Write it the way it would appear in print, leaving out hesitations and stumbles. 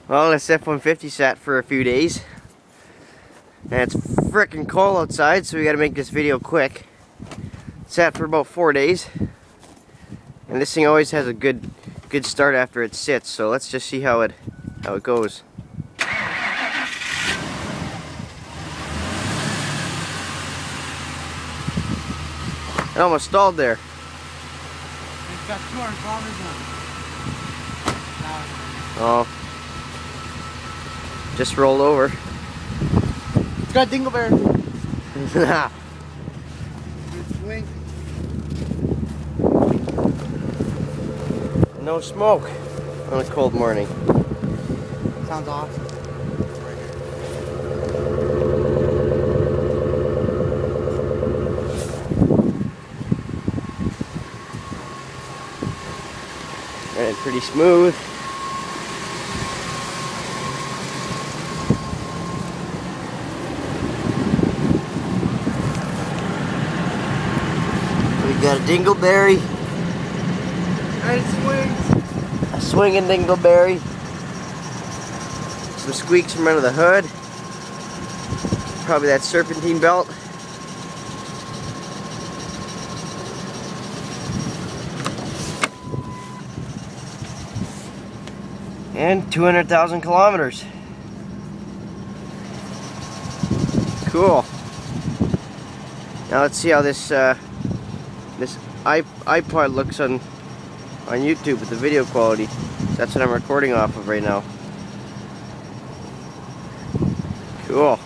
Well, this F150 sat for a few days, and it's frickin' cold outside, so we gotta make this video quick. It sat for about 4 days, and this thing always has a good start after it sits. So let's just see how it goes. It almost stalled there. It's got 200 kilometers on it. Oh. Just rolled over. It's got dingleberry. Nah. Good swing. No smoke on a cold morning. Sounds awesome. Ran pretty smooth. We got a dingleberry. And it swings. A swinging dingleberry. Some squeaks from under the hood. Probably that serpentine belt. And 200,000 kilometers. Cool. Now let's see how this this iPod looks on YouTube with the video quality. That's what I'm recording off of right now. Cool.